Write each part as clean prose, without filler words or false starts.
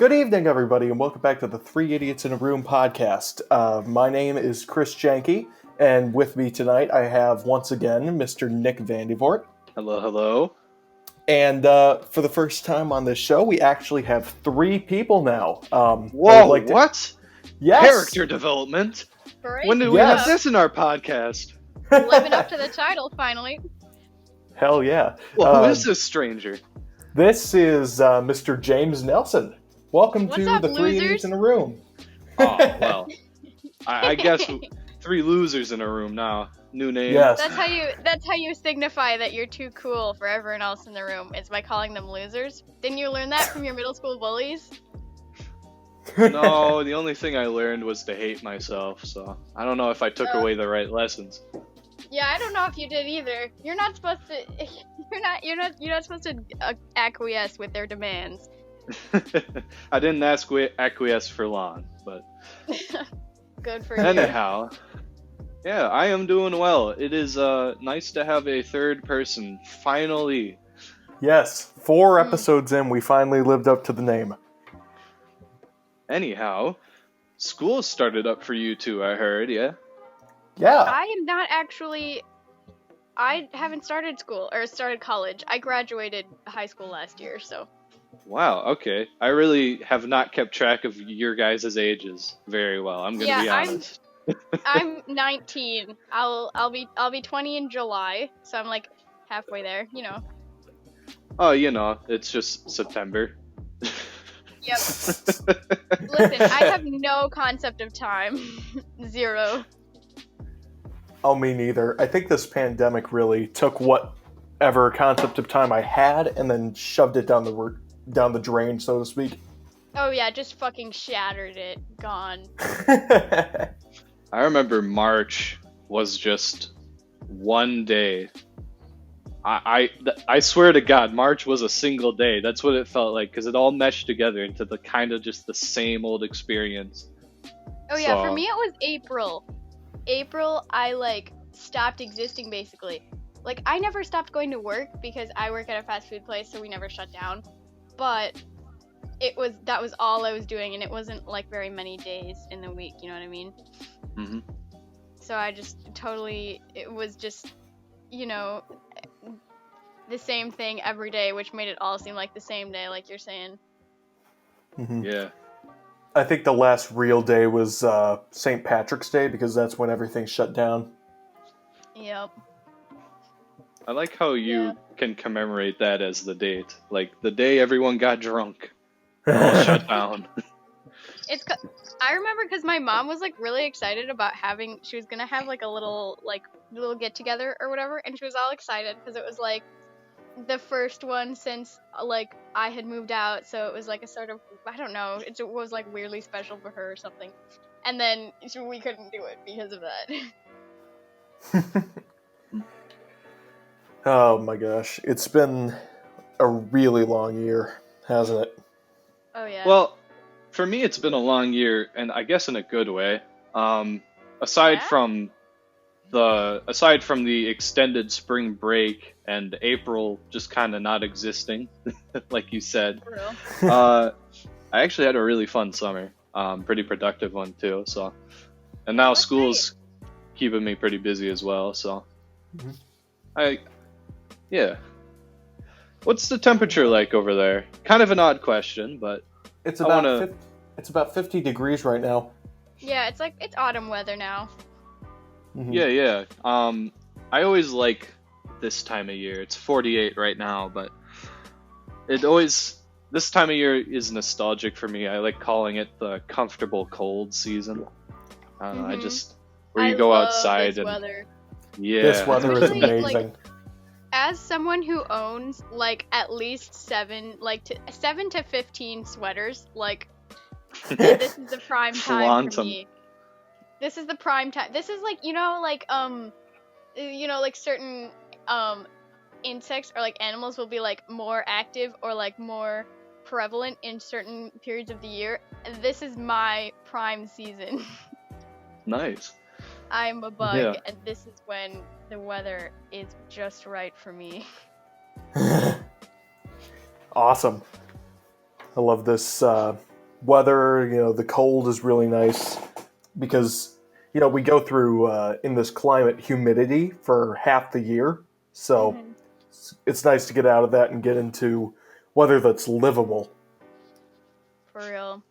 Good evening, everybody, and welcome back to the Three Idiots in a Room podcast. My name is Chris Jahnke, and with me tonight I have, once again, Mr. Nick Vandevoort. Hello, hello. And for the first time on this show, we actually have three people now. Whoa, what? Yes! Character development? Great. When did we have this in our podcast? Living up to the title, finally. Hell yeah. Well, who is this stranger? This is Mr. James Nelson. Welcome What's to up, the Three losers? Idiots in a Room. Oh, well. I guess three losers in a room now. New name. Yes. That's how you signify that you're too cool for everyone else in the room. It's by calling them losers. Didn't you learn that from your middle school bullies? No, the only thing I learned was to hate myself, so I don't know if I took away the right lessons. Yeah, I don't know if you did either. You're not supposed to. You're not supposed to acquiesce with their demands. I didn't acquiesce for long, but Good for you. anyhow. Yeah, I am doing well. It is nice to have a third person, finally. Yes, 4 episodes in, we finally lived up to the name. Anyhow, school started up for you two, I heard, yeah? Yeah. I am not actually. I haven't started school or started college. I graduated high school last year, so. Wow, okay. I really have not kept track of your guys' ages very well, I'm gonna be honest. I'm 19. I'll be 20 in July, so I'm like halfway there, you know. Oh, you know, it's just September. Yep. Listen, I have no concept of time. Zero. Oh, me neither. I think this pandemic really took whatever concept of time I had and then shoved it down the drain, so to speak. Oh yeah, just fucking shattered it. Gone. I remember March was just one day. I swear to God, March was a single day. That's what it felt like, because it all meshed together into the kind of just the same old experience. Oh yeah, for me it was April. April, I stopped existing basically. Like I never stopped going to work because I work at a fast food place, so we never shut down. But that was all I was doing, and it wasn't like very many days in the week. You know what I mean? Mm-hmm. So I just it was just, you know, the same thing every day, which made it all seem like the same day, like you're saying. Mm-hmm. Yeah. I think the last real day was St. Patrick's Day, because that's when everything shut down. Yep. I like how you can commemorate that as the date. Like, the day everyone got drunk. All shut down. I remember because my mom was really excited about she was gonna have a little get together or whatever, and she was all excited because it was the first one since I had moved out, so it was a sort of, I don't know, it was weirdly special for her or something, and then we couldn't do it because of that. Oh my gosh, it's been a really long year, hasn't it? Oh yeah. Well, for me, it's been a long year, and I guess in a good way. Aside from the extended spring break and April just kind of not existing, like you said, For real. I actually had a really fun summer. Pretty productive one too. So, and now That's school's keeping me pretty busy as well. So, yeah. What's the temperature like over there? Kind of an odd question, but It's about 50 degrees right now. Yeah, it's autumn weather now. Mm-hmm. yeah. I always like this time of year. It's 48 right now, but this time of year is nostalgic for me. I like calling it the comfortable cold season. I don't know, where you go outside and weather. Yeah. This weather is Especially, amazing. As someone who owns at least 7 to 15 sweaters, this is the prime time for me. This is the prime time. This is certain insects or animals will be more active or more prevalent in certain periods of the year. This is my prime season. Nice. I'm a bug, Yeah. and this is when the weather is just right for me. Awesome. I love this weather. The cold is really nice because we go through in this climate humidity for half the year, so it's nice to get out of that and get into weather that's livable. For real.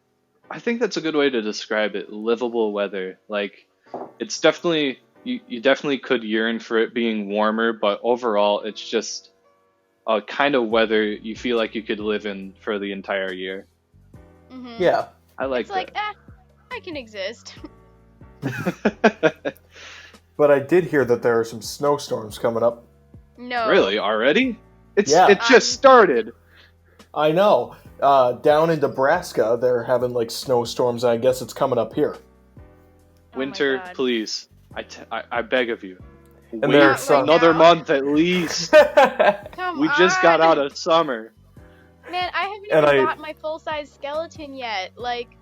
I think that's a good way to describe it. Livable weather. Like, it's definitely, you definitely could yearn for it being warmer, but overall it's just a kind of weather you feel like you could live in for the entire year. Mm-hmm. Yeah. I like it's like, I can exist. that. But I did hear that there are some snowstorms coming up. No. Really? Already? It Yeah. just started. I know. Down in Nebraska, they're having like snowstorms. I guess it's coming up here. Winter, God. please. I beg of you. And Wait there's some... another month at least. Come We just got out of summer. Man, I haven't even bought my full-size skeleton yet. Like...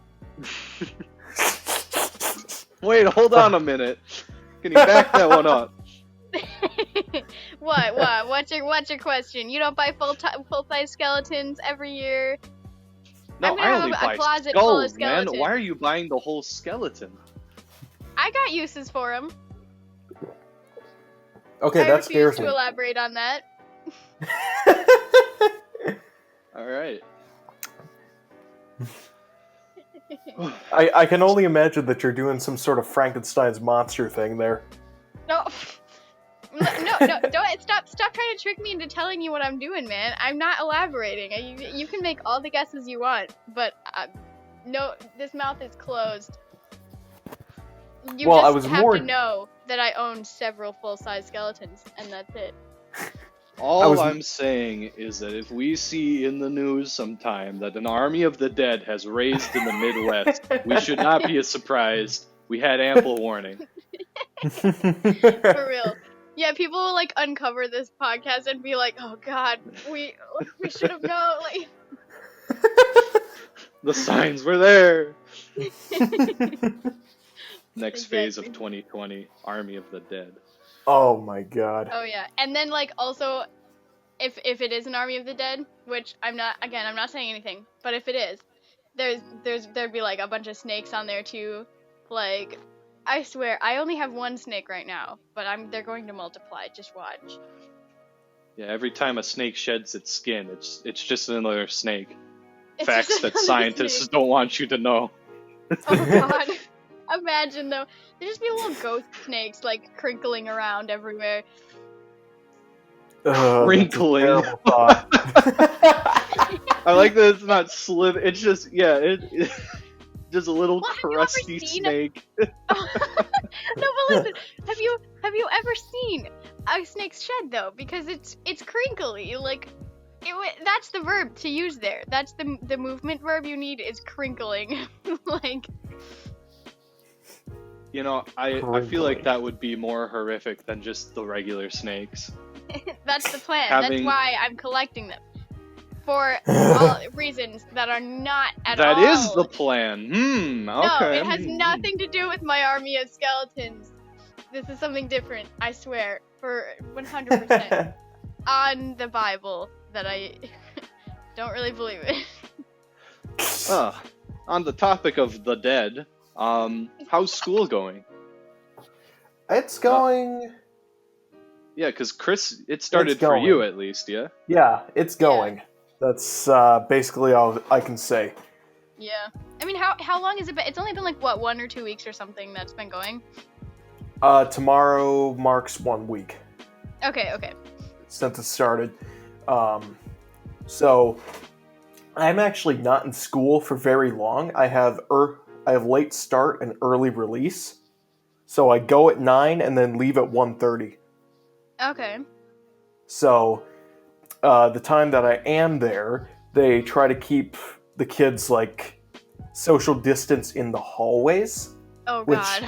Wait, hold on a minute. Can you back that one up? What? What's your question? You don't buy full-size skeletons every year? No, I'm gonna I have only a buy closet full of skulls, man. skeletons. Why are you buying the whole skeleton? I got uses for them. Okay, I that refuse scares me. to elaborate on that. All right. I can only imagine that you're doing some sort of Frankenstein's monster thing there. No, don't stop trying to trick me into telling you what I'm doing, man. I'm not elaborating. You can make all the guesses you want, but no, this mouth is closed. You Well, just I was have more... to know that I own several full-size skeletons, and that's it. All I'm saying is that if we see in the news sometime that an army of the dead has raised in the Midwest, we should not be surprised. We had ample warning. For real. Yeah, people will like uncover this podcast and be like, "Oh God, we should have known." Like, the signs were there. Next phase of 2020, Army of the Dead. Oh my God. oh yeah, and then like also, if it is an Army of the Dead, which I'm not saying anything, but if it is, there'd be like a bunch of snakes on there too. Like, I swear, I only have one snake right now, but they're going to multiply. Just watch. Yeah, every time a snake sheds its skin, it's just another snake. It's Facts just that another scientists snake. don't want you to know. Oh God. Imagine though, there'd just be little ghost snakes like crinkling around everywhere. Crinkling. That's a terrible thought. I like that it's not slither. It's just just a little Well, have you ever crusty seen snake. No, but listen, have you ever seen a snake's shed though? Because it's crinkly. Like, that's the verb to use there. That's the movement verb you need is crinkling. Like. You know, I feel like that would be more horrific than just the regular snakes. That's the plan. Having- That's why I'm collecting them. For all reasons that are not at all. That is the plan. Okay. No, it has nothing to do with my army of skeletons. This is something different, I swear, for 100%. On the Bible, that I don't really believe it. On the topic of the dead, how's school going? It's going... Yeah, because Chris, it started It's for going. you at least, yeah? Yeah, it's going. That's basically all I can say. Yeah. I mean, how long has it been? It's only been like, what, 1 or 2 weeks or something that's been going? Tomorrow marks 1 week. Okay. Since it started. So, I'm actually not in school for very long. I have late start and early release. So I go at 9 and then leave at 1:30. Okay. So, the time that I am there, they try to keep the kids, like, social distance in the hallways. Oh, God.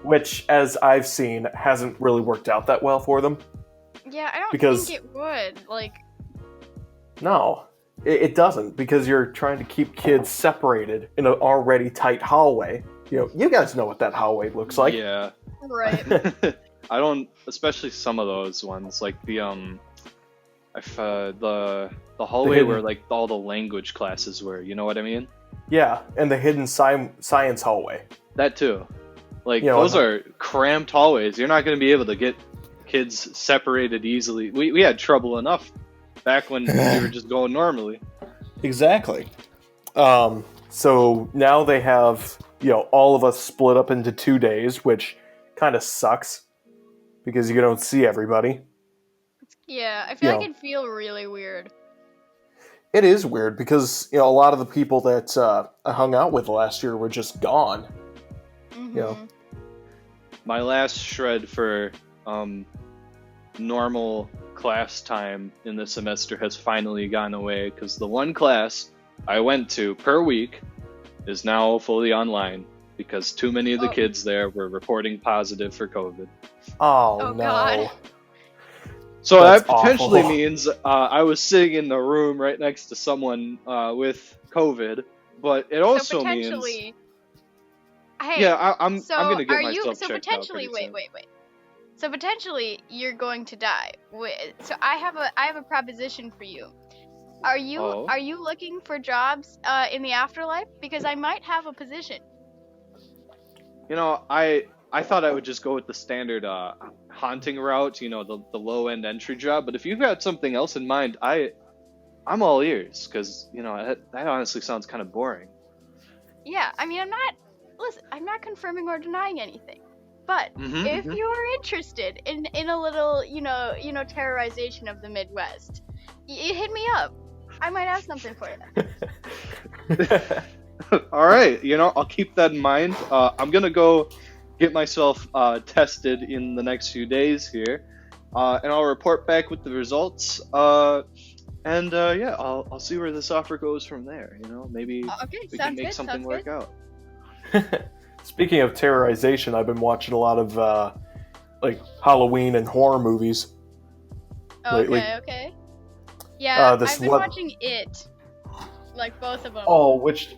Which, as I've seen, hasn't really worked out that well for them. Yeah, I don't Because- think it would. Like... No, it doesn't, because you're trying to keep kids separated in an already tight hallway. You guys know what that hallway looks like. Yeah. Right. I don't, especially some of those ones, like The hallway hidden- where like all the language classes were. You know what I mean? Yeah, and the hidden science hallway. That too. Like, You know, those are cramped hallways. You're not going to be able to get kids separated easily. We had trouble enough back when we were just going normally. Exactly. So now they have, all of us split up into 2 days, which kind of sucks because you don't see everybody. Yeah, I feel Yeah. like it'd feel really weird. It is weird because, a lot of the people that I hung out with last year were just gone. Mm-hmm. My last shred for normal class time in the semester has finally gone away because the one class I went to per week is now fully online because too many of the kids there were reporting positive for COVID. Oh, Oh, no. God. So That's that potentially awful. means I was sitting in the room right next to someone with COVID, but it also So means potentially, hey, yeah, I'm so gonna get are myself you? So checked potentially, out pretty wait. soon. So potentially, you're going to die. So I have a proposition for you. Are you looking for jobs in the afterlife? Because I might have a position. I thought I would just go with the standard haunting route, the low end entry job. But if you've got something else in mind, I'm all ears because that honestly sounds kind of boring. Yeah, I mean, I'm not confirming or denying anything. But if you are interested in a little, terrorization of the Midwest, hit me up. I might have something for you. All right, I'll keep that in mind. I'm gonna go get myself tested in the next few days here, and I'll report back with the results. I'll see where this offer goes from there. Maybe we can make something work out. Speaking of terrorization, I've been watching a lot of Halloween and horror movies lately. Okay. Yeah, I've been what- watching It, like both of them. Oh, which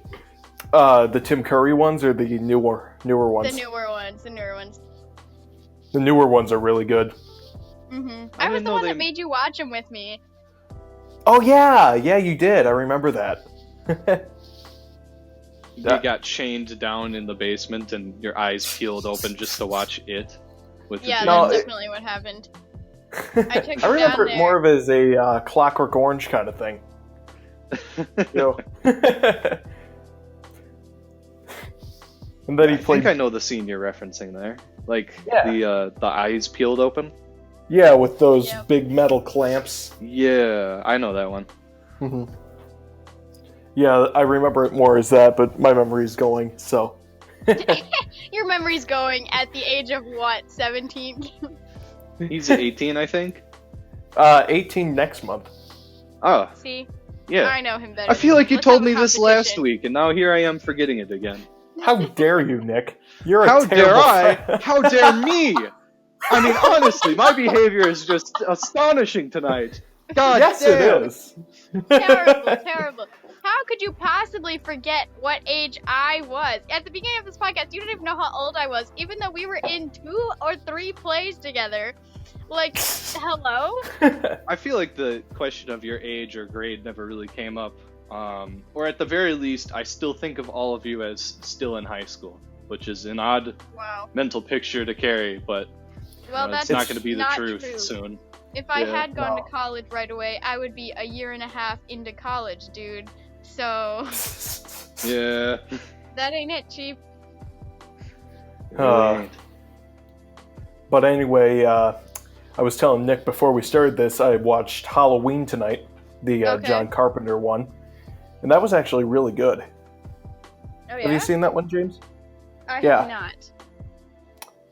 the Tim Curry ones or the newer ones? The newer ones. The newer ones are really good. Mhm. I was didn't the know one they- that made you watch them with me. Oh yeah, you did. I remember that. You got chained down in the basement and your eyes peeled open just to watch it. Yeah, No, that's definitely what happened. I took I him remember down it more of as a Clockwork Orange kind of thing. And then he I played. think I know the scene you're referencing there. Yeah. The eyes peeled open. Yeah, with those Yep. big metal clamps. Yeah, I know that one. Mm-hmm. Yeah, I remember it more as that, but my memory's going, so. Your memory's going at the age of what, 17? He's 18, I think. 18 next month. Oh, See? yeah. I know him better. I feel like you Let's told have a me this last competition. week, and now here I am forgetting it again. How dare you, Nick? You're a How terrible dare I? friend. How dare me? I mean, honestly, my behavior is just astonishing tonight. God Yes, damn. it is. Terrible. How could you possibly forget what age I was? At the beginning of this podcast, you didn't even know how old I was, even though we were in 2 or 3 plays together. Like, hello? I feel like the question of your age or grade never really came up. Or at the very least, I still think of all of you as still in high school, which is an odd Wow. mental picture to carry, but Well, it's that's not going to be the not truth true. soon. If I Yeah. had gone No. to college right away, I would be a year and a half into college, dude. So, Yeah. that ain't it, Chief. Uh, But anyway, I was telling Nick before we started this, I watched Halloween tonight, the Okay. John Carpenter one, and that was actually really good. Oh, yeah? Have you seen that one, James? I Yeah. have not.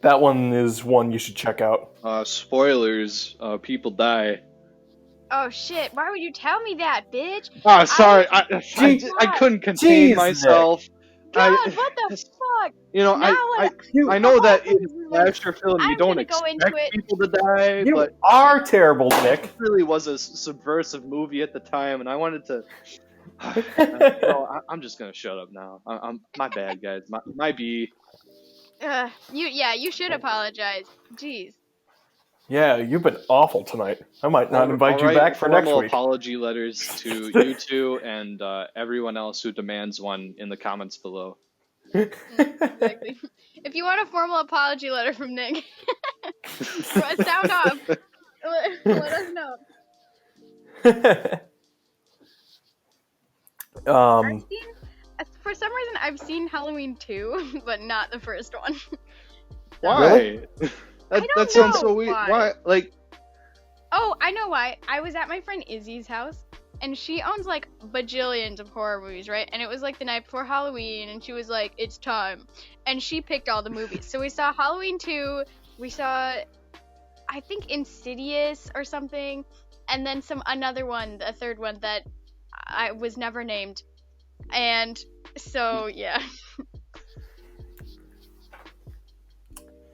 That one is one you should check out. Spoilers, people die. Oh, shit. Why would you tell me that, bitch? Ah, sorry, I God. couldn't contain Jeez, myself. God, what the fuck? You know, Now I know that in a slasher film you I'm don't gonna go expect into it. people to die, You but are terrible, Nick. it really was a subversive movie at the time, and I wanted to. I'm just gonna shut up now. I'm my bad, guys. My B. You should apologize. Jeez. Yeah, you've been awful tonight. I might not invite you write back for next formal week. apology letters to you two and everyone else who demands one in the comments below. Exactly. If you want a formal apology letter from Nick, sound off. Let us know. For some reason, I've seen Halloween 2, but not the first one. Why? Really? That sounds so weird. Why? Like. Oh, I know why. I was at my friend Izzy's house, and she owns like bajillions of horror movies, right? And it was like the night before Halloween, and she was like, "It's time," and she picked all the movies. So we saw Halloween 2. We saw, I think, Insidious or something, and then another one, a third one that I was never named. And so, yeah.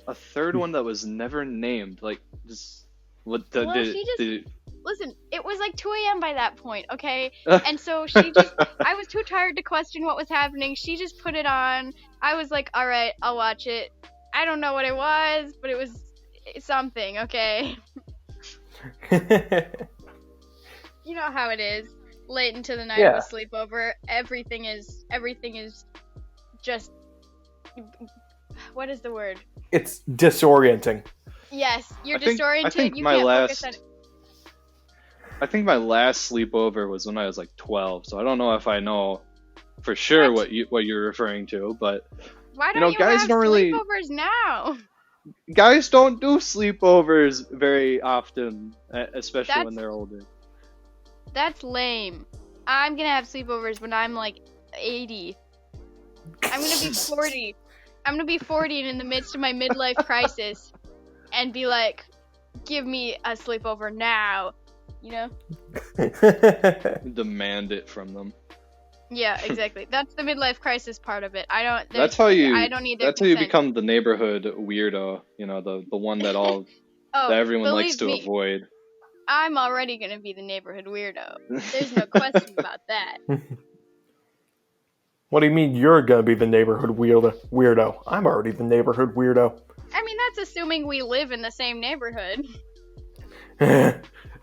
A third one that was never named, like, just what the Listen, it was like 2 a.m. by that point, okay? And so she just, I was too tired to question what was happening. She just put it on. I was like, all right, I'll watch it. I don't know what it was, but it was something, okay? You know how it is. Late into the night of a sleepover, everything is just, what is the word? It's disorienting. Yes, you're disoriented. You can't focus on it. I think my last sleepover was when I was like 12, so I don't know if I know for sure what you're referring to, but why don't you guys have don't really sleepovers now? Guys don't do sleepovers very often, especially when they're older. That's lame. I'm gonna have sleepovers when I'm like 80. I'm gonna be 40. I'm gonna be 40 and in the midst of my midlife crisis and be like, give me a sleepover now, you know? Demand it from them. Yeah, exactly. That's the midlife crisis part of it. That's how you consent. become the neighborhood weirdo, the one that that everyone likes to avoid. I'm already gonna be the neighborhood weirdo. There's no question about that. What do you mean you're gonna be the neighborhood weirdo? I'm already the neighborhood weirdo. I mean, that's assuming we live in the same neighborhood.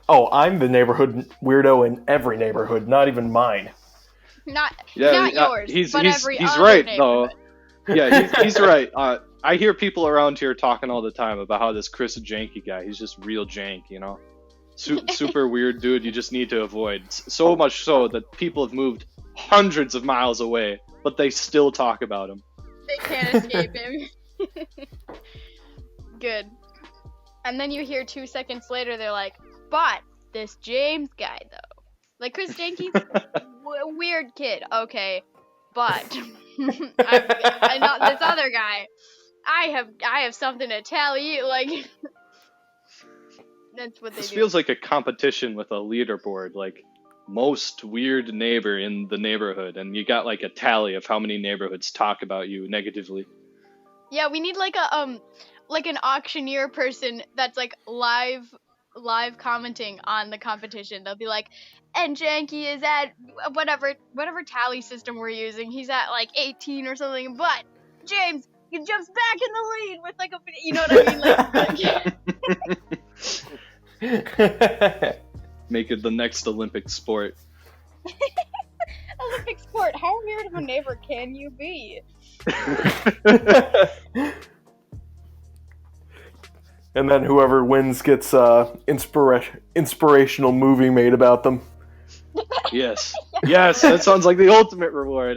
Oh, I'm the neighborhood weirdo in every neighborhood, not even mine. Not yours, but every he's other right, neighborhood. though. Yeah, he's right. I hear people around here talking all the time about how this Chris Jahnke guy, he's just real jank, Super weird dude you just need to avoid. So much so that people have moved hundreds of miles away, but they still talk about him. They can't escape him. Good. And then you hear 2 seconds later, they're like, but this James guy, though. Like, Chris Jahnke's weird kid. Okay, but I'm not this other guy. I have something to tell you. Like, that's what they do. This feels like a competition with a leaderboard, like most weird neighbor in the neighborhood, and you got like a tally of how many neighborhoods talk about you negatively. Yeah, we need like an auctioneer person that's like live commenting on the competition. They'll be like, and Jahnke is at whatever tally system we're using. He's at like 18 or something, but James, he jumps back in the lead with like you know what I mean? Like Make it the next Olympic sport. Olympic sport. How weird of a neighbor can you be? And then whoever wins gets inspirational movie made about them. Yes, that sounds like the ultimate reward.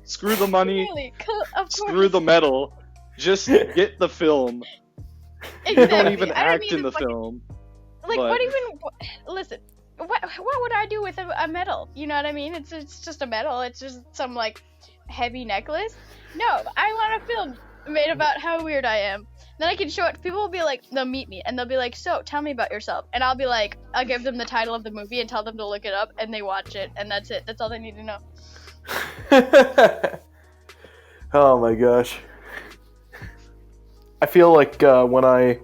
Screw the money, really? Of screw the medal, just get the film. Exactly. You don't even act in the film. Like, listen, what would I do with a medal? You know what I mean? It's just a medal. It's just some, like, heavy necklace. No, I want a film made about how weird I am. Then I can show it. People will be like, they'll meet me, and they'll be like, so, tell me about yourself. And I'll be like, I'll give them the title of the movie and tell them to look it up, and they watch it, and that's it. That's all they need to know. Oh my gosh. I feel like when I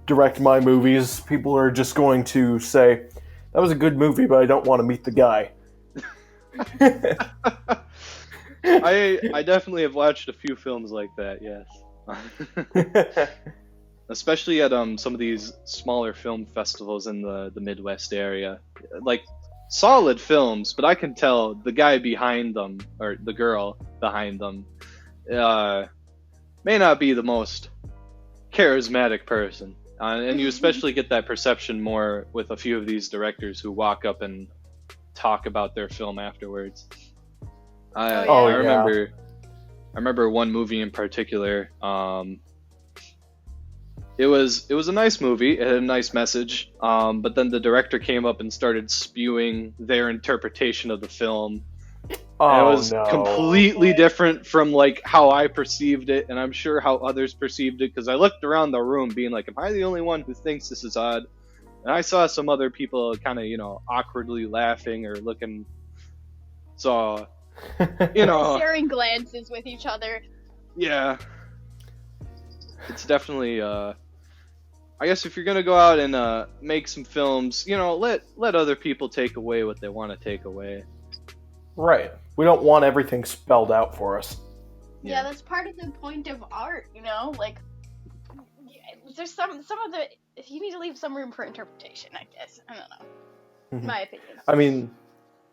direct my movies, people are just going to say, that was a good movie, but I don't want to meet the guy. I definitely have watched a few films like that, yes. especially at some of these smaller film festivals in the Midwest area. Like solid films, but I can tell the guy behind them or the girl behind them may not be the most charismatic person. And you especially get that perception more with a few of these directors who walk up and talk about their film afterwards. I remember one movie in particular. It was a nice movie. It had a nice message. But then the director came up and started spewing their interpretation of the film. And it was completely different from like how I perceived it, and I'm sure how others perceived it, because I looked around the room being like, am I the only one who thinks this is odd? And I saw some other people kind of, awkwardly laughing or looking. So, sharing glances with each other. Yeah. It's definitely, I guess if you're going to go out and make some films, let other people take away what they want to take away. Right. We don't want everything spelled out for us. Yeah, that's part of the point of art, Like, there's some of the... You need to leave some room for interpretation, I guess. I don't know. Mm-hmm. My opinion.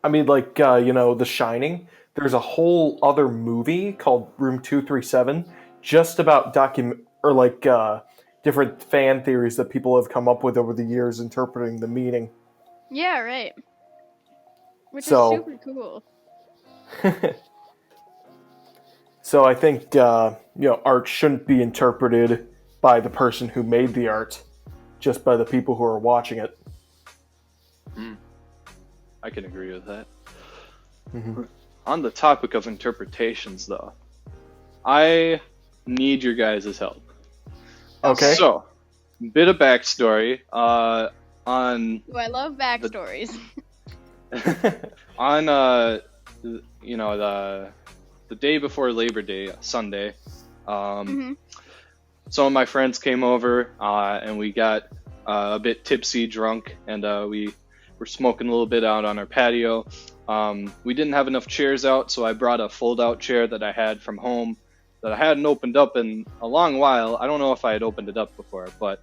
I mean, like, The Shining. There's a whole other movie called Room 237 just about different fan theories that people have come up with over the years interpreting the meaning. Yeah, right. Which is super cool. So I think, art shouldn't be interpreted by the person who made the art, just by the people who are watching it. I can agree with that. Mm-hmm. On the topic of interpretations, though, I need your guys' help. Okay. So, bit of backstory on... Oh, I love backstories. On, the day before Labor Day, Sunday, some of my friends came over, and we got a bit tipsy, drunk, and we were smoking a little bit out on our patio. We didn't have enough chairs out, so I brought a fold-out chair that I had from home that I hadn't opened up in a long while. I don't know if I had opened it up before, but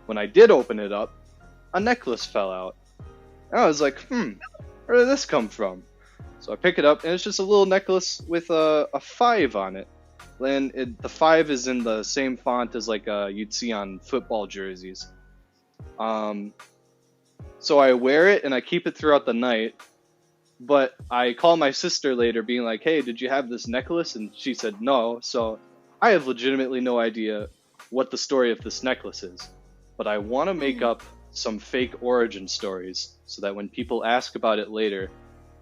when I did open it up, a necklace fell out. And I was like, where did this come from? So I pick it up, and it's just a little necklace with a 5 on it. And the 5 is in the same font as like you'd see on football jerseys. So I wear it, and I keep it throughout the night. But I call my sister later being like, hey, did you have this necklace? And she said no. So I have legitimately no idea what the story of this necklace is. But I want to make up some fake origin stories so that when people ask about it later,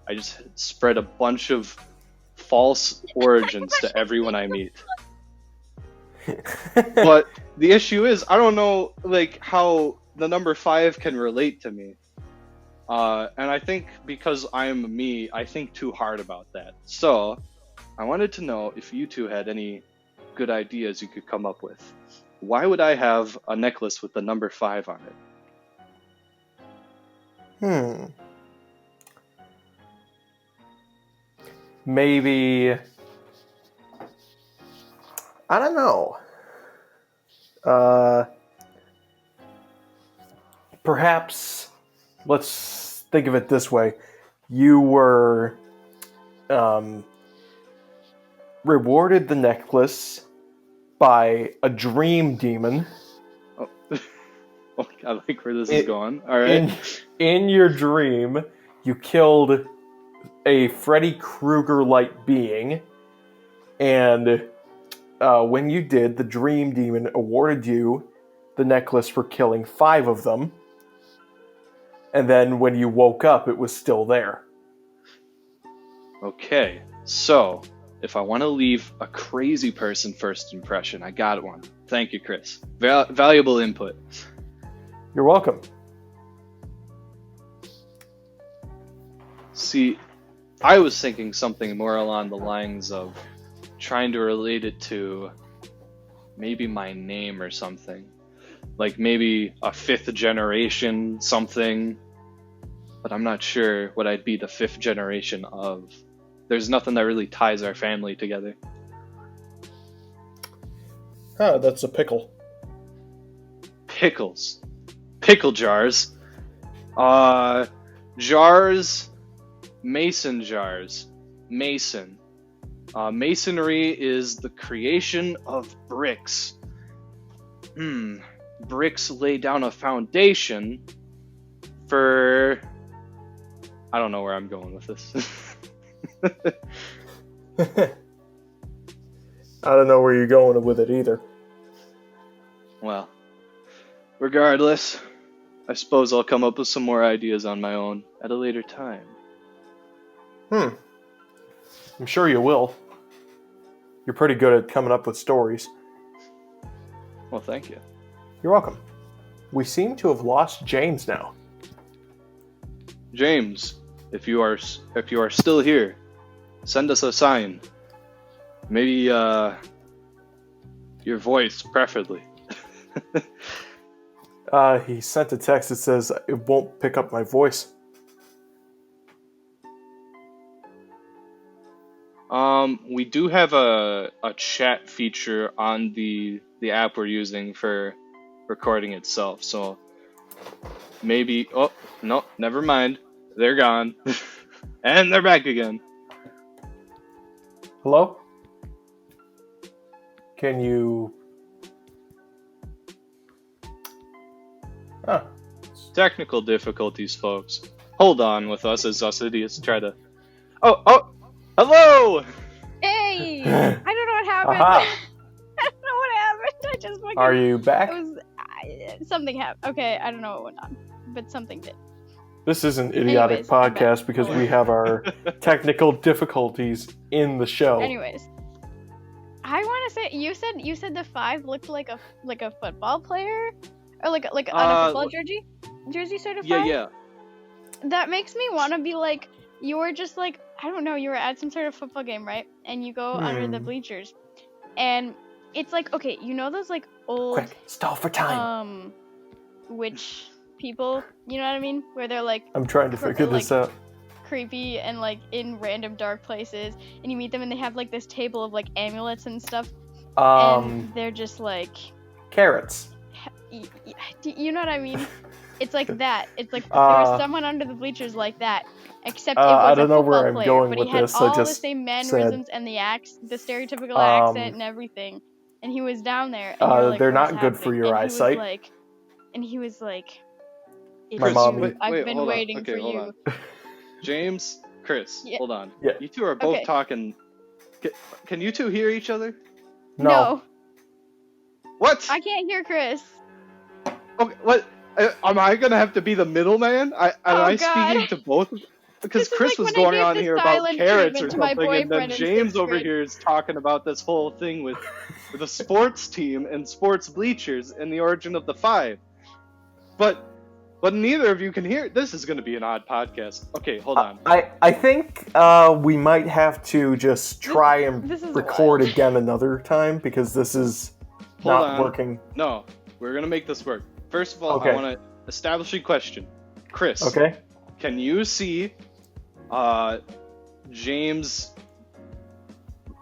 I just spread a bunch of false origins to everyone I meet. But the issue is, I don't know how the number 5 can relate to me. And I think because I'm me, I think too hard about that. So I wanted to know if you two had any good ideas you could come up with. Why would I have a necklace with the number 5 on it? Maybe, I don't know. Perhaps, let's think of it this way. You were rewarded the necklace by a dream demon. Oh, I like where this is going. All right. In your dream, you killed a Freddy Krueger-like being, and when you did, the dream demon awarded you the necklace for killing 5 of them, and then when you woke up, it was still there. Okay, so if I want to leave a crazy person first impression, I got one. Thank you, Chris. Valuable input. You're welcome. See, I was thinking something more along the lines of trying to relate it to maybe my name or something. Like maybe a 5th generation something, but I'm not sure what I'd be the 5th generation of. There's nothing that really ties our family together. That's a pickle. pickles. Pickle jars. Jars. Mason jars. Mason. Masonry is the creation of bricks. Bricks lay down a foundation for... I don't know where I'm going with this. I don't know where you're going with it either. Well, regardless, I suppose I'll come up with some more ideas on my own at a later time. I'm sure you will. You're pretty good at coming up with stories. Well, thank you. You're welcome. We seem to have lost James now. James, if you are still here, send us a sign. Maybe your voice, preferably. He sent a text that says it won't pick up my voice. We do have a chat feature on the app we're using for recording itself, so maybe... Oh, no, never mind. They're gone. And they're back again. Hello? Can you... Huh. Technical difficulties, folks. Hold on with us as us idiots try to... Oh! Hello! Hey! I don't know what happened. Aha. I don't know what happened. I just fucking... Are you back? Something happened. Okay, I don't know what went on, but something did. This is an idiotic Anyways, I'm podcast back. because we have our technical difficulties in the show. Anyways, I want to say you said the 5 looked like a football player, or like on a football jersey sort of 5? Yeah. That makes me want to be like, you were just like, I don't know, you were at some sort of football game, right? And you go under the bleachers, and it's like, okay, you know those like old Quick, stall for time. witch people, you know what I mean? Where they're like, I'm trying to figure this out. creepy and like in random dark places, and you meet them and they have like this table of like amulets and stuff, and they're just like Carrots. you know what I mean? It's like that. It's like there was someone under the bleachers like that, except it was I don't a know football where I'm player, going but with he had this. I all the just same mannerisms and the stereotypical accent and everything, and he was down there. And you're like, they're "What's not good for happening?" your eyesight. And he was like, "It's My mom- you. I've wait, been hold on. waiting Okay, for hold you." on. James, Chris, Yeah. hold on. Yeah. You two are both Okay. talking. Can you two hear each other? No. What? I can't hear Chris. Okay, what? Am I gonna have to be the middleman? Am I God. speaking to both? Because This is Chris like was when I going gave on the here about silent carrots or treatment to my something, and then boyfriend in James 6th over grade. here is talking about this whole thing with the sports team and sports bleachers and the origin of the 5. But neither of you can hear. This is going to be an odd podcast. Okay, hold on. I think we might have to just try and this is record wild. again another time because this is Hold not on. working. No, we're going to make this work. First of all, Okay. I want to establish a question. Chris, Okay. can you see James'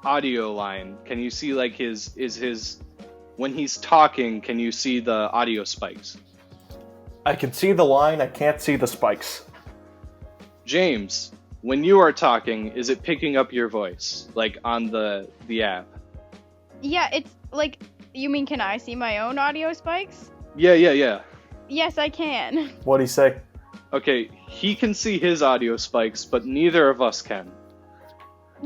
audio line? Can you see like his when he's talking, can you see the audio spikes? I can see the line. I can't see the spikes. James, when you are talking, is it picking up your voice like on the app? Yeah, it's like, you mean can I see my own audio spikes? Yeah. Yes, I can. What'd he say? Okay, he can see his audio spikes, but neither of us can.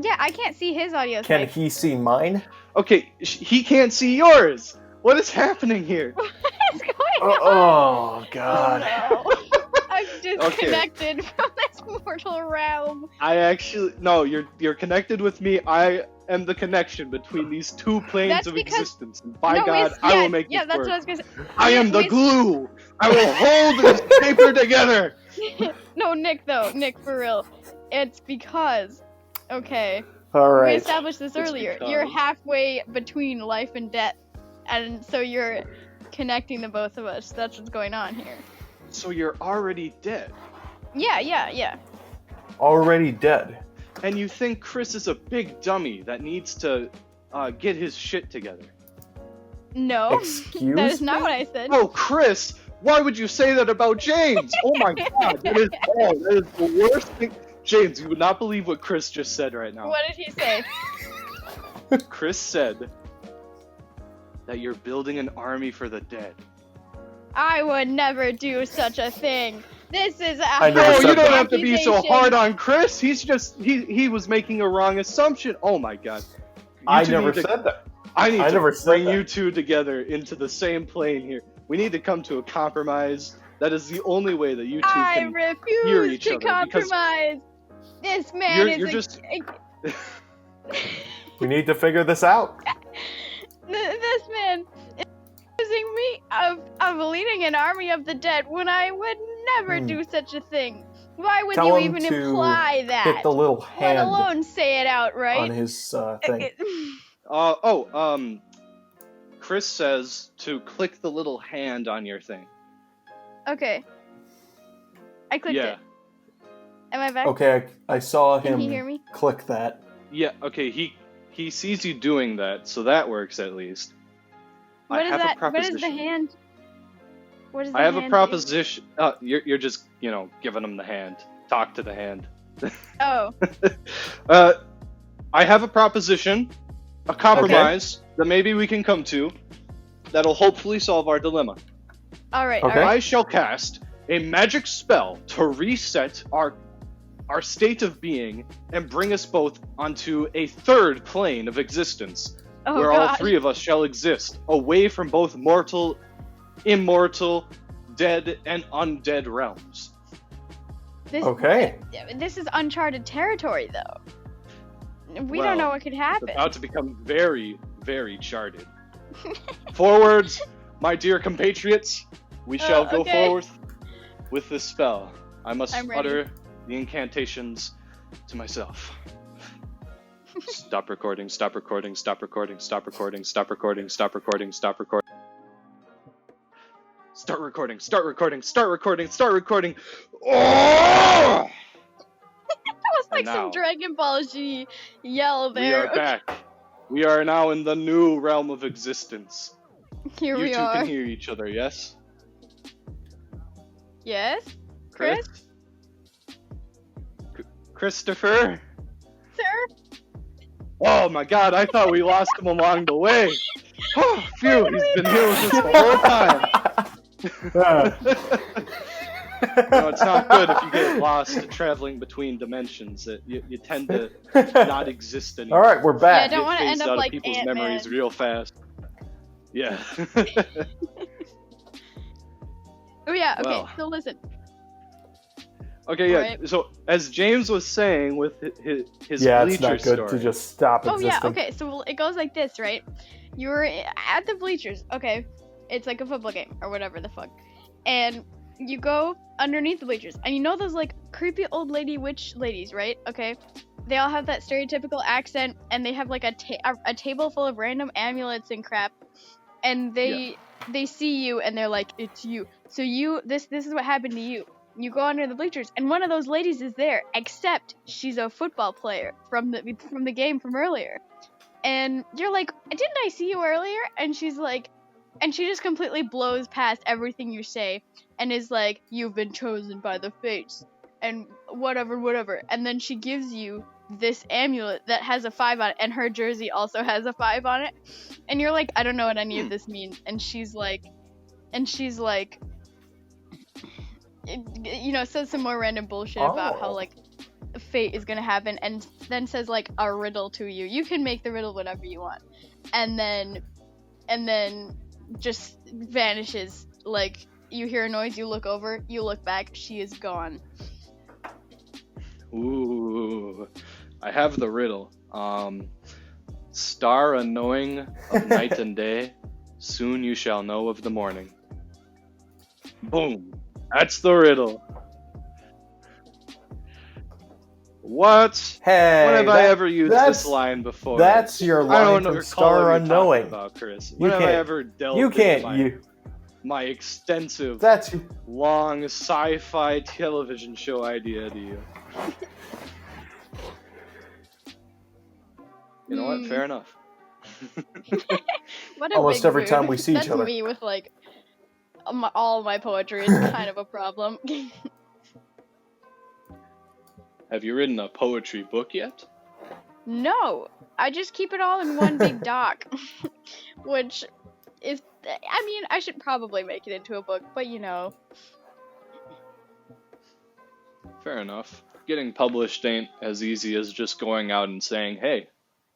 Yeah, I can't see his audio Can spikes. he see mine? Okay, he can't see yours. What is happening here? What's going on? Oh God. Oh, no. I'm disconnected from this mortal realm. No, you're connected with me. I am the connection between these two planes That's of because- existence. And by No, God, it's- I yeah, will make yeah, this that's work. what I was gonna say. I am the Wait. glue. I will hold this paper together. No, Nick, for real. It's because, okay, All we right. established this It's earlier. because- You're halfway between life and death, and so you're connecting the both of us. That's what's going on here. So you're already dead. Yeah. Already dead. And you think Chris is a big dummy that needs to get his shit together. No, Excuse that is not me? what I said. Oh, Chris, why would you say that about James? Oh my God, that is the worst thing. James, you would not believe what Chris just said right now. What did he say? Chris said that you're building an army for the dead. I would never do such a thing. This is a I never Oh, said you don't that. have to be so hard accusation. on Chris. He's just he was making a wrong assumption. Oh my God. I never said that. I need I to never said bring that. you two together into the same plane here. We need to come to a compromise. That is the only way that you two I can hear refuse each to other. Because Because this man you're is just We need to figure this out. this man is accusing me of leading an army of the dead when I would never do such a thing. Why would Tell you him even to imply that? hit the little Let hand alone say it outright. on his thing. Chris says to click the little hand on your thing. Okay. I clicked it. Am I back? Okay, I saw Can him he hear me? click that. Yeah, okay, he sees you doing that, so that works at least. What I is have that? a proposition. What is the hand? What is the I have hand a do? proposition. You're just, giving him the hand. Talk to the hand. Oh. I have a proposition, a compromise that maybe we can come to that'll hopefully solve our dilemma. Alright, Okay. alright. I shall cast a magic spell to reset our state of being and bring us both onto a third plane of existence, Oh, where all God. three of us shall exist, away from both mortal, immortal, dead, and undead realms. Okay. This is uncharted territory, though. We Well, don't know what could happen. It's about to become very, very charted. Forwards, my dear compatriots, we shall go okay. forward with this spell. I must I'm ready. utter the incantations to myself. Stop recording, stop recording, stop recording, stop recording, stop recording, stop recording, stop recording. Start recording, start recording, start recording, start recording. Oh! That was like And some now, Dragon Ball Z yell we there. are back. We are now in the new realm of existence. Here You we two are. can hear each other, yes? Yes? Chris? Christopher? Sir? Oh my God, I thought we lost him along the way. Oh, phew, he's been here with us the whole time. No, it's not good if you get lost traveling between dimensions. You tend to not exist anymore. All right, we're Yeah, I back. don't want to Get end phased up out of like people's Ant-Man. memories real fast. Yeah. Oh yeah, okay, Well. so listen. Okay, yeah. Right. So as James was saying with his Yeah, bleacher it's not good story. to just stop Oh existing. yeah, okay, so it goes like this, right? You're at the bleachers, okay? It's like a football game or whatever the fuck. And you go underneath the bleachers, and you know those like creepy old lady witch ladies, right? Okay? They all have that stereotypical accent, and they have like a table full of random amulets and crap. And they see you, and they're like, "It's you." So this is what happened to you. You go under the bleachers, and one of those ladies is there, except she's a football player from the game from earlier. And you're like, "Didn't I see you earlier?" And she's like, and she just completely blows past everything you say, and is like, "You've been chosen by the fates," and whatever. And then she gives you this amulet that has a 5 on it, and her jersey also has a 5 on it. And you're like, "I don't know what any of this means." And she's like, says some more random bullshit about how like fate is gonna happen, and then says like a riddle to you. You can make the riddle whatever you want, and then just vanishes. Like, you hear a noise, you look over, you look back, she is gone. Ooh, I have the riddle. Star unknowing of night and day, soon you shall know of the morning. Boom. That's the riddle. What? Hey, When have I ever used that's- this line before? That's your I line don't from recall Star ever talking Unknowing. about, Chris. You When have I can't- ever dealt You with can't. my extensive, That's long sci-fi television show idea to you? You know what? Fair enough. What a Almost big every mood. time we see each That's other. me with like all my poetry is kind of a problem. Have you written a poetry book yet? No, I just keep it all in one big doc, which is, I mean, I should probably make it into a book, but you know. Fair enough. Getting published ain't as easy as just going out and saying, hey,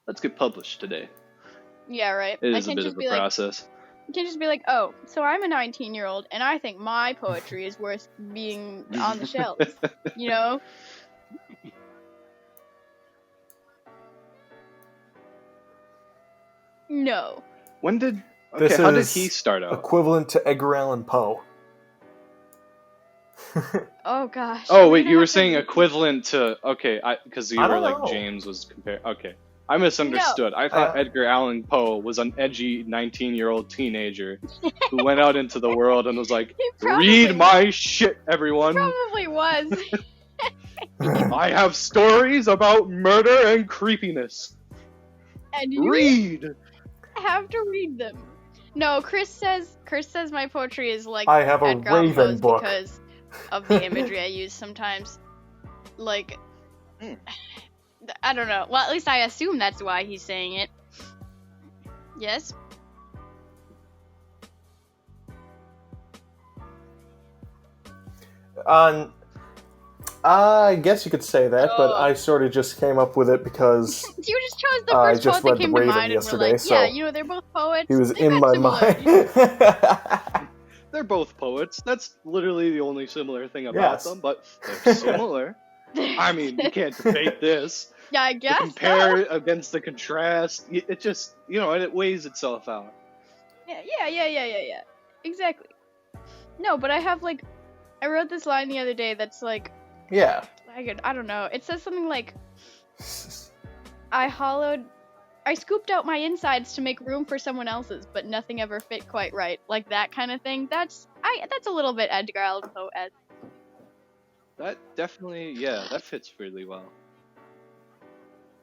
let's get published today. Yeah, right. It I is a can't bit just of a be like, process. you can't just be like, oh, so I'm a 19-year-old and I think my poetry is worth being on the shelves, you know? No. When did... Okay, This how did is he start out? equivalent to Edgar Allan Poe. Oh gosh. Oh, We're wait, gonna you were have to- saying equivalent to... Okay, because you I were don't like, know. James was compared... Okay. I misunderstood. I thought Edgar Allan Poe was an edgy 19-year-old teenager who went out into the world and was like, He probably read my shit, everyone! probably was. I have stories about murder and creepiness. And you Read! have to read them. No, Chris says my poetry is like I have a Edgar Allan Raven Poe's book. because of the imagery I use sometimes. Like, I don't know. Well, at least I assume that's why he's saying it. Yes? I guess you could say that, but Oh. I sort of just came up with it because You just chose the I first just poet that read came The to Raven mind, yesterday, and we're like, yeah, so you know, they're both poets. he was They've in got my similarities. mind. They're both poets. That's literally the only similar thing about Yes. them, but they're similar. I mean, you can't debate this. Yeah, I The guess compare so. against the contrast, it just, it weighs itself out. Yeah. Exactly. No, but I wrote this line the other day that's like, Yeah. I don't know. It says something like, I scooped out my insides to make room for someone else's, but nothing ever fit quite right. Like that kind of thing. That's a little bit Edgar Allan Poe-esque. That definitely, that fits really well.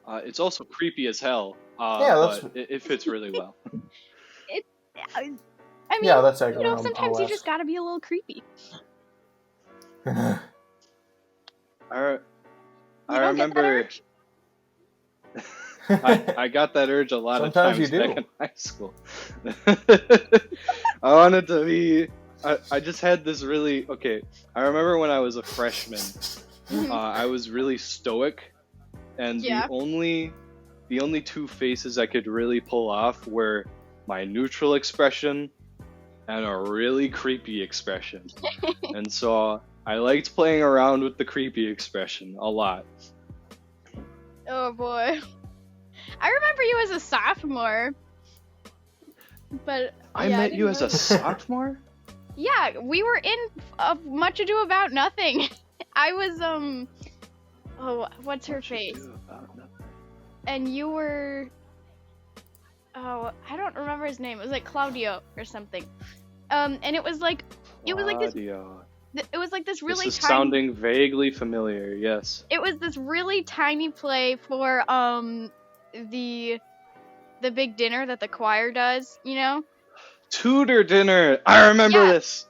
It's also creepy as hell, Yeah, but it fits really well. I mean, Yeah, that's Edgar Allan sometimes you Poe-esque. just gotta be a little creepy. I You don't get that remember urge? I got that urge a lot Sometimes of times you do. back in high school. I wanted to be. I just had this really okay. I remember when I was a freshman, I was really stoic, and Yeah. the only two faces I could really pull off were my neutral expression and a really creepy expression. And so I liked playing around with the creepy expression a lot. Oh boy. I remember you as a sophomore. But I yeah, met you didn't as a really- sophomore? Yeah, we were in Much Ado About Nothing. I was what's her face? And you were I don't remember his name. It was like Claudio or something. And it was like this really This is tiny sounding vaguely familiar, yes. It was this really tiny play for the big dinner that the choir does, you know? Tutor dinner! I remember Yeah. this!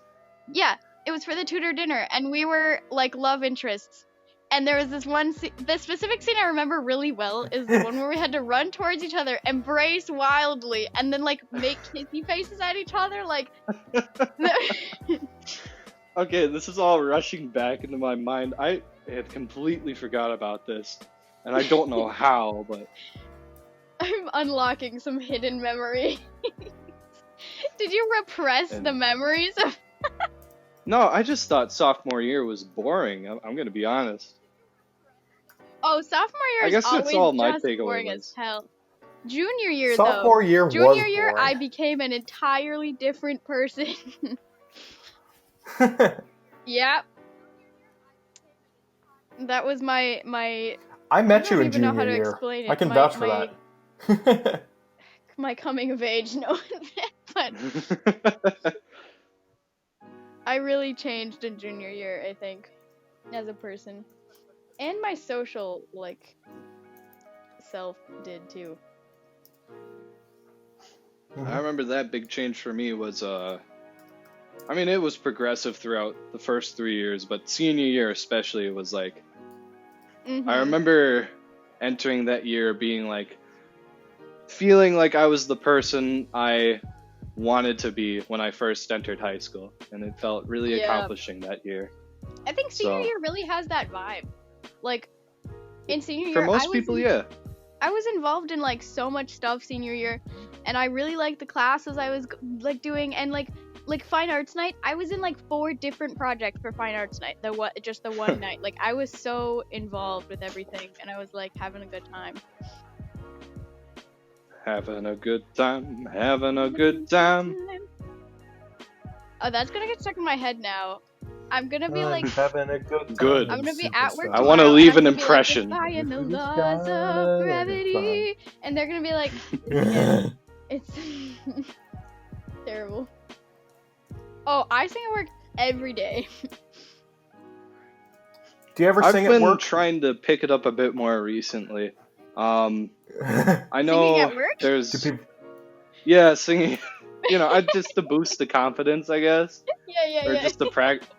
Yeah, it was for the tutor dinner, and we were like love interests. And there was this one the specific scene I remember really well is the one where we had to run towards each other, embrace wildly, and then like make kissy faces at each other, like. Okay, this is all rushing back into my mind. I had completely forgot about this, and I don't know how, but... I'm unlocking some hidden memory. Did you repress the memories of? No, I just thought sophomore year was boring. I'm gonna be honest. Oh, sophomore year I is guess that's always all my just takeaway boring was. as hell. Junior year, Sophomore though. year was Junior year, boring. I became an entirely different person. Yep. That was my. I met you don't in even know how junior to year. explain it. I can My- vouch for my- that. My coming of age, no, but I really changed in junior year, I think, as a person, and my social self did too. I remember that big change for me was, I mean, it was progressive throughout the first 3 years, but senior year especially, it was like, I remember entering that year being like, feeling like I was the person I wanted to be when I first entered high school, and it felt really accomplishing that year. I think senior year really has that vibe. Like, in senior year, for most people, yeah. I was involved in like so much stuff senior year, and I really liked the classes I was like doing, and like fine arts night. I was in like 4 different projects for fine arts night. Just the one night. Like I was so involved with everything, and I was like having a good time. Having a good time, having a good time. Oh, that's gonna get stuck in my head now. I'm gonna be like having a good time. Good. I'm gonna be at work. I want to leave an and impression. Like, defying the laws of gravity, and they're gonna be like, it's terrible. Oh, I sing at work every day. Do you ever sing I've at been work? trying to pick it up a bit more recently. I know Singing at work? there's yeah, singing. You know, just to boost the confidence, I guess. Yeah. Or just to practice.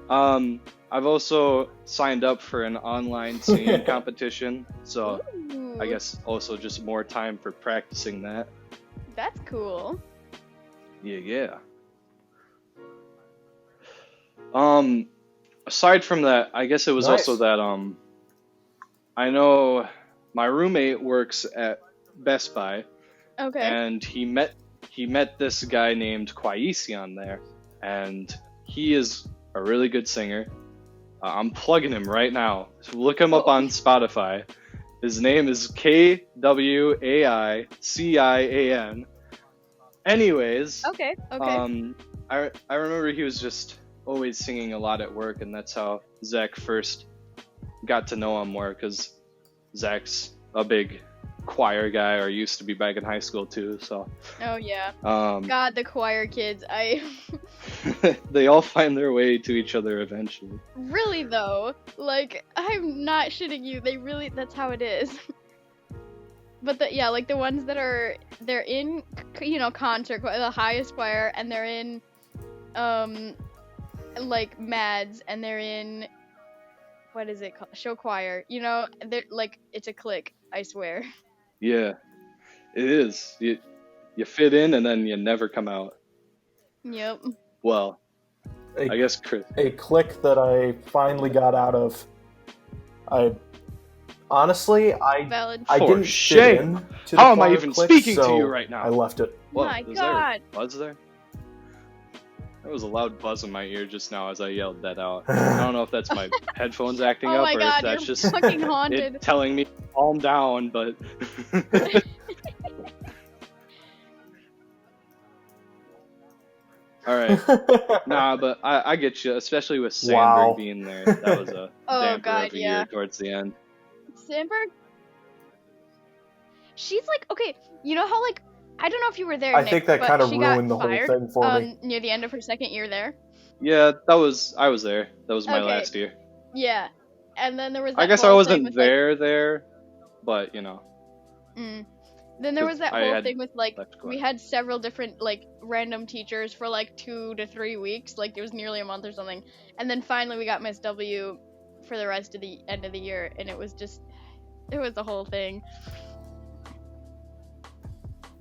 I've also signed up for an online singing competition, so Ooh, I guess also just more time for practicing that. that's cool. Yeah. Aside from that, I guess it was also that I know my roommate works at Best Buy, Okay. and he met this guy named Kwaisi there, and he is a really good singer. I'm plugging him right now. So look him up on Spotify. His name is KwaiCian. Anyways, Okay. I remember he was just always singing a lot at work, and that's how Zach first got to know him more, because Zach's a big choir guy, or used to be back in high school too, so Oh yeah. God, the choir kids. they all find their way to each other eventually. Really though, like I'm not shitting you. They really, that's how it is. But like the ones that they're in, concert, the highest choir, and they're in, like Mads, and they're in, what is it called? Show choir. They're like, it's a clique, I swear. Yeah, it is. You fit in and then you never come out. Yep. Well, I guess Chris. A clique that I finally got out of. Honestly, I didn't fit in to the How am I choir even clique, speaking so to you right now? I left it. Whoa, My was God. there a buzz there? There was a loud buzz in my ear just now as I yelled that out. I don't know if that's my headphones acting Oh up, my or God, if that's you're just fucking haunted. it telling me to calm down, but alright. Nah, but I get you, especially with Sandberg being there. That was a damper of a year towards the end. Sandberg? She's like, okay, you know how like, I don't know if you were there, I Nick, think that but kind of she ruined got the whole fired, thing for me. near the end of her second year there. Yeah, I was there. That was my last year. Yeah. And then there was that I guess I wasn't there, but Then there was that whole thing with like, left we had several different like random teachers for like 2 to 3 weeks, like it was nearly a month or something. And then finally we got Miss W for the rest of the end of the year, and it was the whole thing.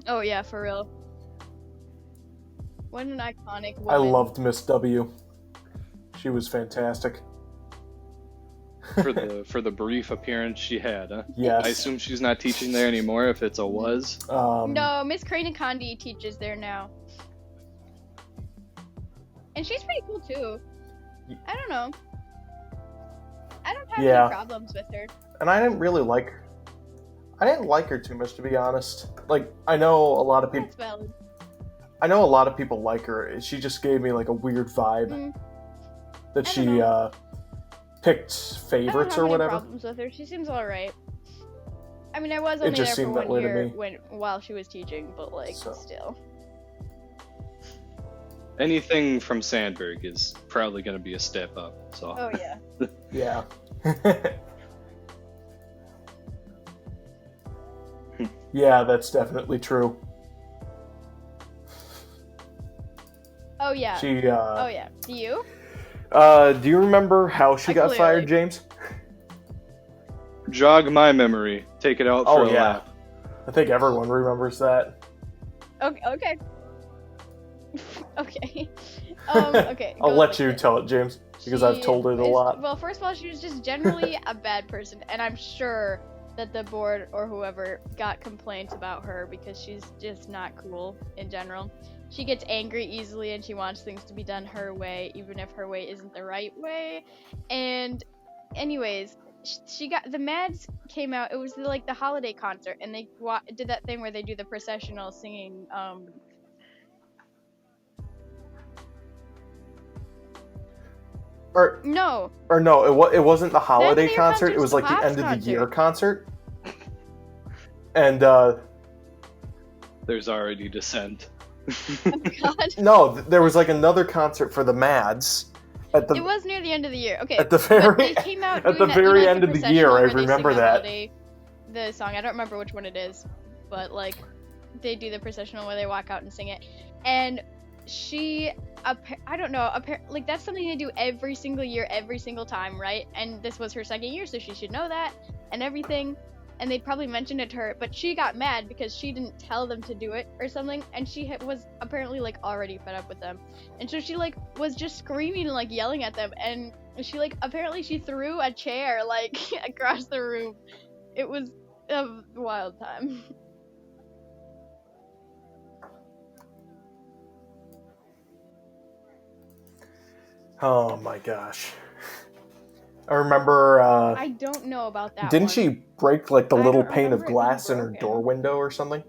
Oh yeah, for real. What an iconic woman. I loved Miss W. She was fantastic. For the brief appearance she had, huh? Yes. I assume she's not teaching there anymore if it's a was. No, Miss Kranakandi teaches there now. And she's pretty cool too. I don't know. I don't have any problems with her. And I didn't really like her. I didn't like her too much, to be honest. Like, I know a lot of people. That's valid. I know a lot of people like her. She just gave me like a weird vibe that she picked favorites or whatever. I don't have any problems with her. She seems alright. I mean, I was only there for 1 year while she was teaching, but like still. Anything from Sandberg is probably going to be a step up. So. Oh yeah. Yeah. Yeah, that's definitely true. Oh yeah. She. Oh yeah. Do you? Do you remember how she got fired, James? Jog my memory. Take it out for a lap. I think everyone remembers that. Okay. Okay. Okay. Okay. I'll let you tell it, James, because I've told it a lot. Well, first of all, she was just generally a bad person, and I'm sure that the board or whoever got complaints about her because she's just not cool in general. She gets angry easily, and she wants things to be done her way, even if her way isn't the right way. And anyways, she got the Mads came out. It was like the holiday concert, and they did that thing where they do the processional singing. No, it wasn't the holiday concert. It was like the end of the year concert. And there's already dissent. Oh God. No, there was like another concert for the Mads. It was near the end of the year. Okay. At the very end of the year, I remember that. The song, I don't remember which one it is, but like they do the processional where they walk out and sing it, and she, I don't know, like that's something they do every single year, every single time, right? And this was her second year, so she should know that and everything. And they'd probably mentioned it to her, but she got mad because she didn't tell them to do it or something, and she was apparently like already fed up with them, and so she like was just screaming and like yelling at them, and she like apparently she threw a chair like across the room. It was a wild time. Oh my gosh. I remember. I don't know about that. Didn't she break like the little pane of glass in her door window or something?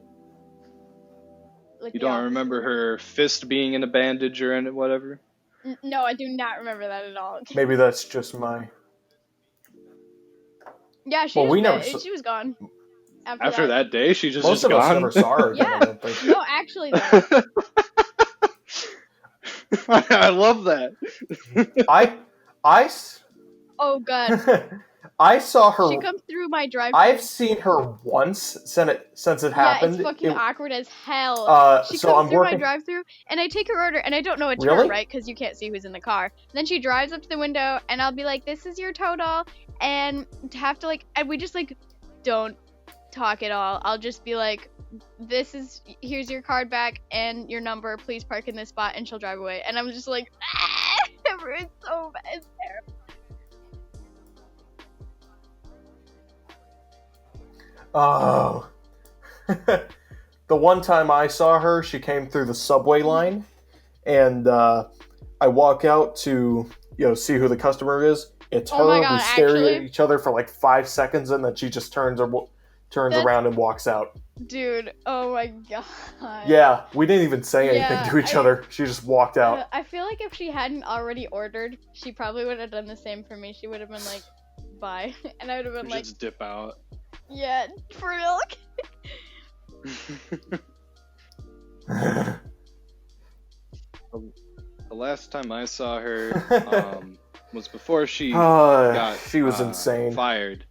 Like, you don't remember her fist being in a bandage or in whatever? No, I do not remember that at all. Maybe that's just my. Yeah, she was gone. After that day, she just most was of gone. us never saw her. Yeah. I don't think. No, actually though. I love that. Oh God. I saw her. She comes through my drive-thru. I've seen her once since it happened. Yeah, it's fucking awkward as hell. She comes through my drive-thru, and I take her order, and I don't know it's her, right? Because you can't see who's in the car. And then she drives up to the window, and I'll be like, "This is your total," and have to like, and we just like don't talk at all. I'll just be like, here's your card back and your number. Please park in this spot, and she'll drive away. And I'm just like, it's so bad. It's terrible. Oh. The one time I saw her, she came through the subway line, and I walk out to see who the customer is. It's her. We stare at each other for like 5 seconds, and then she just turns around and walks out. Dude, oh my God. Yeah, we didn't even say anything to each other. She just walked out. I feel like if she hadn't already ordered, she probably would have done the same for me. She would have been like, bye. And I would have been like, just dip out. Yeah, for real. The last time I saw her was before she was insane. Fired.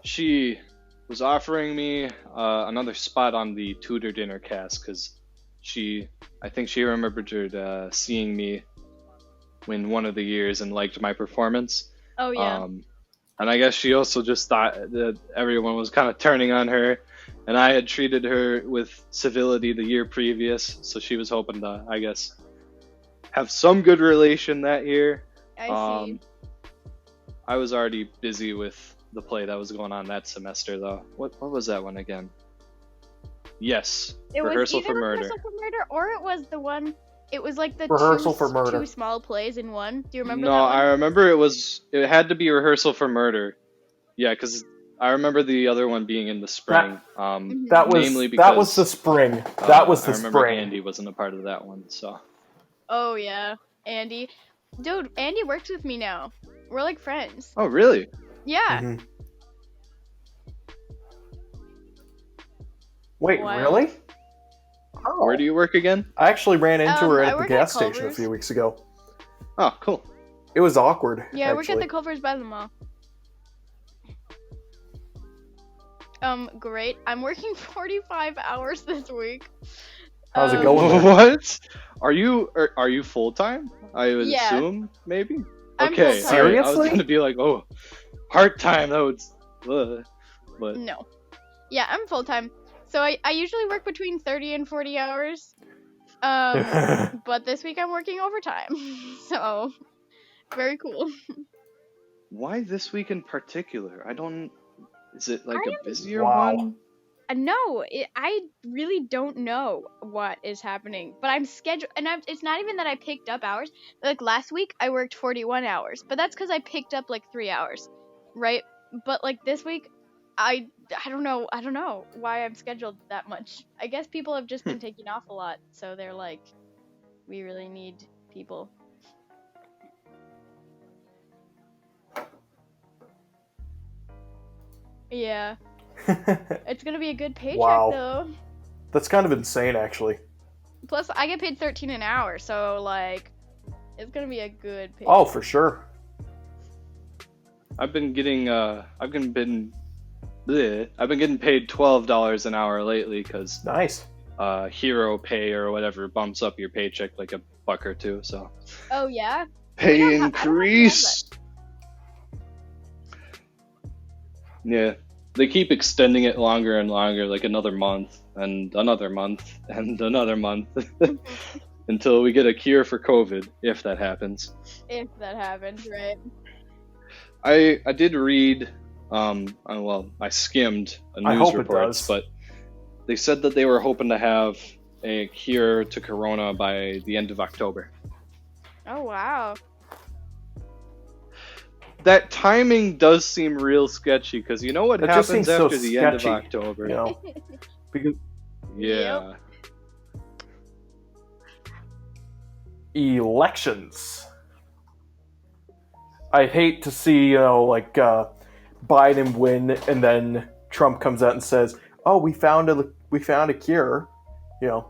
She was offering me another spot on the Tudor dinner cast because I think she remembered seeing me in one of the years and liked my performance. Oh yeah. And I guess she also just thought that everyone was kind of turning on her, and I had treated her with civility the year previous, so she was hoping to, I guess, have some good relation that year. I see. I was already busy with the play that was going on that semester, though. What was that one again? Yes, Rehearsal for Murder. Rehearsal for Murder, or it was the one. It was like the Rehearsal for Murder. Two small plays in one. Do you remember that one? No, I remember it had to be Rehearsal for Murder. Yeah, because I remember the other one being in the spring. That was the spring. That was the spring. I remember Andy wasn't a part of that one, so. Oh yeah, Andy. Dude, Andy works with me now. We're like friends. Oh really? Yeah. Mm-hmm. Wait, really? Oh. Where do you work again? I actually ran into her at the gas station a few weeks ago. Oh, cool. It was awkward. Yeah, I work at the Culver's by the mall. Great. I'm working 45 hours this week. How's it going? What? Are you full time? I would Yeah. assume maybe. I'm Okay, full-time. all right. I was Seriously? gonna be like, oh, part time. That would, but No. Yeah, I'm full time. So I usually work between 30 and 40 hours. But this week I'm working overtime. So very cool. why this week in particular? I don't. Is it like I a busier Wow. one? No, I really don't know what is happening, but I'm scheduled, and it's not even that I picked up hours. Like last week, I worked 41 hours, but that's because I picked up like 3 hours, right? But like this week, I don't know why I'm scheduled that much. I guess people have just been taking off a lot, so they're like, we really need people. Yeah, it's gonna be a good paycheck Wow. though. That's kind of insane, actually. Plus, I get paid 13 an hour, so like, it's gonna be a good paycheck. Oh, for sure. I've been getting getting paid $12 an hour lately because Nice. Hero Pay or whatever bumps up your paycheck like a buck or two. So Oh yeah. pay I don't have increase. Yeah, they keep extending it longer and longer, like another month and another month and another month until we get a cure for COVID, if that happens. If that happens, right? I did read, I skimmed I news hope it reports, does. but they said that they were hoping to have a cure to Corona by the end of October. Oh wow. That timing does seem real sketchy, because you know what That just happens seems so after the end of sketchy, October? You know, because Yeah. elections. I hate to see, like Biden win, and then Trump comes out and says, "Oh, we found a cure." You know,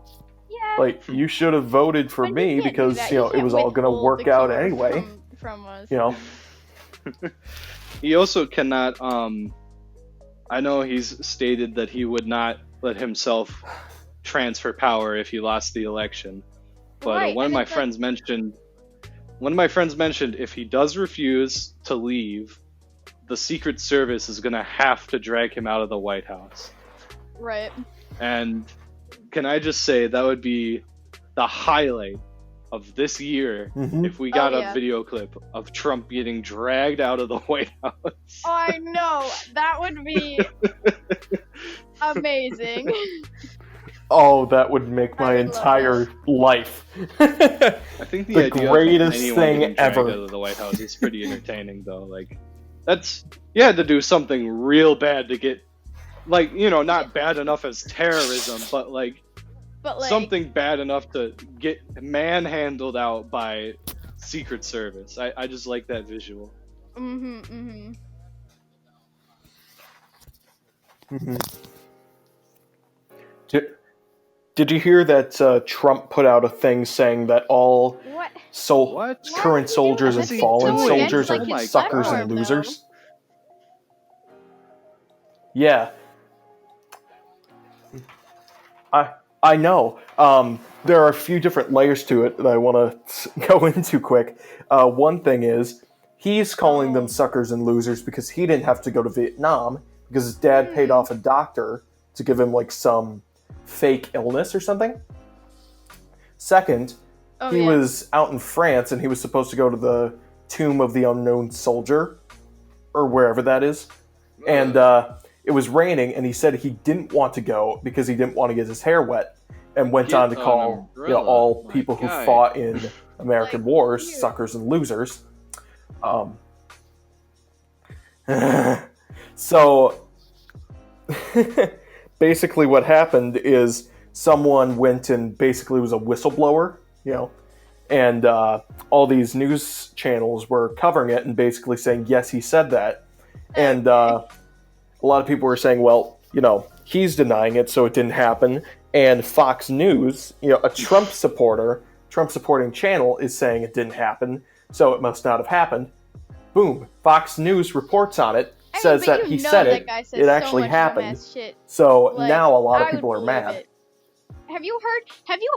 Yeah. like you should have voted for But you me can't do because that. you know You it can't was all going to withhold work the out cure anyway. from us. You know, He also cannot, I know he's stated that he would not let himself transfer power if he lost the election. But Right, one of and my it's like- friends mentioned if he does refuse to leave, the Secret Service is going to have to drag him out of the White House. Right. And can I just say that would be the highlight of this year Mhm. if we got yeah. a video clip of Trump getting dragged out of the White House. Oh, I know. That would be amazing. Oh, that would make my I would love entire life. I think the idea greatest of anyone thing getting dragged ever. out of the White House is pretty entertaining, though. Like, you had to do something real bad to get, like, not bad enough as terrorism, but like something bad enough to get manhandled out by Secret Service. I just like that visual. Mm-hmm. Did you hear that Trump put out a thing saying that all What? What? current soldiers and What's he fallen doing? soldiers Like, are his suckers uniform, and though. losers? Yeah. I know. There are a few different layers to it that I want to go into quick. One thing is, he's calling them suckers and losers because he didn't have to go to Vietnam because his dad paid off a doctor to give him like some fake illness or something. Second, he was out in France and he was supposed to go to the Tomb of the Unknown Soldier, or wherever that is. And it was raining, and he said he didn't want to go because he didn't want to get his hair wet, and went on to call all people who fought in American wars suckers and losers. So basically what happened is someone went and basically was a whistleblower, and all these news channels were covering it and basically saying, yes, he said that. And a lot of people were saying, well, he's denying it, so it didn't happen. And Fox News, a Trump supporting channel is saying it didn't happen, so it must not have happened. Boom. Fox News reports on it, says that he said it. It actually happened. So now a lot of people are mad. Have you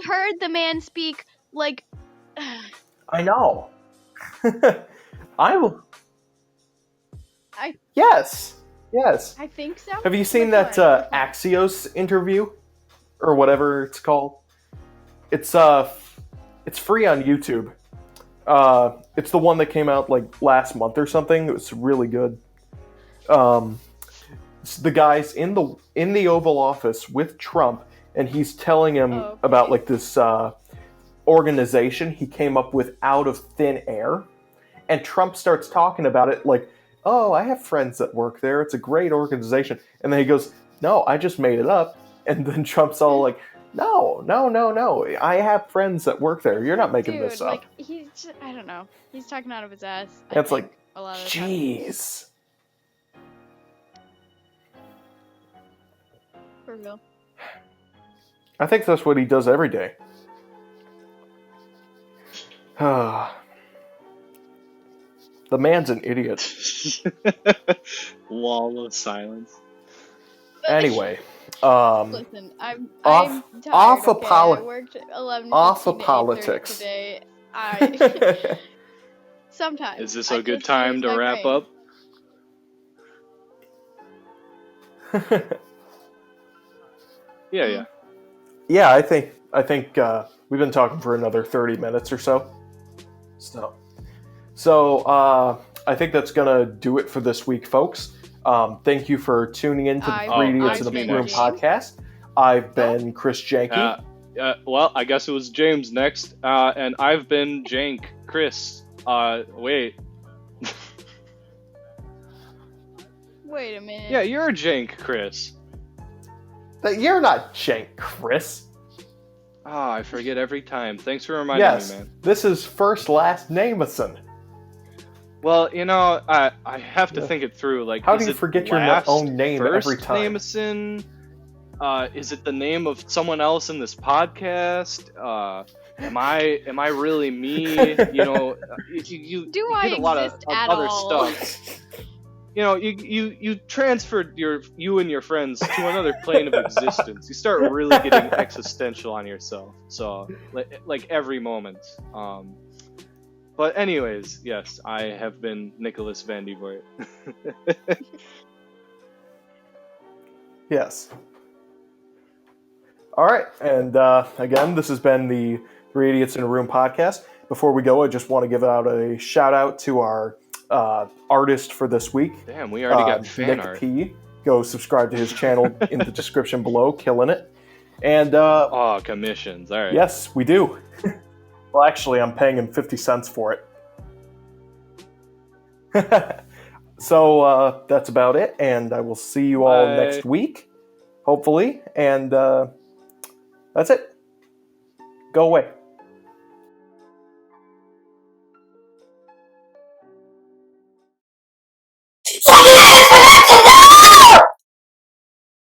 heard the man speak Like, I know. I I yes. think so. Have you seen Which that one? Axios interview or whatever it's called? It's free on YouTube. It's the one that came out like last month or something. It was really good. The guy's in the Oval Office with Trump, and he's telling him about like this organization he came up with out of thin air, and Trump starts talking about it like, "Oh, I have friends that work there. It's a great organization," and then he goes, "No, I just made it up," and then Trump's all like, No. I have friends that work there. You're not making this up. Like, he's just, I don't know. He's talking out of his ass. And it's like, a lot of the time. jeez. For real. I think that's what he does every day. The man's an idiot. Wall of silence. Anyway, listen, I'm tired. off of I worked 11 off of to 8:30 politics today. Sometimes. Is this a good time to wrap up? Yeah. Yeah, I think we've been talking for another 30 minutes or so. So I think that's gonna do it for this week, folks. Thank you for tuning in to the 3 Idiots in the Room podcast. I've been Chris Jahnke. Well, I guess it was James next, and I've been Jank. Chris. Wait. Wait a minute. Yeah, you're Jank, Chris. You're not Jank, Chris. I forget every time. Thanks for reminding me, man. This is first last Nameson. Well, I have to think it through. Like, how do you forget your own name every time? Nameson? Is it the name of someone else in this podcast? Am I really me? You get a lot of other stuff. You transferred you and your friends to another plane of existence. You start really getting existential on yourself. So, like every moment. But anyways, yes, I have been Nickolas Vandevoort. Yes. All right, and again, this has been the 3 Idiots in a Room podcast. Before we go, I just want to give out a shout out to our artist for this week. Damn, we already got fan Nick art. P. Go subscribe to his channel in the description below, killing it. And commissions, all right. Yes, we do. Well, actually, I'm paying him 50 cents for it. So that's about it, and I will see you all next week, hopefully. And that's it. Go away.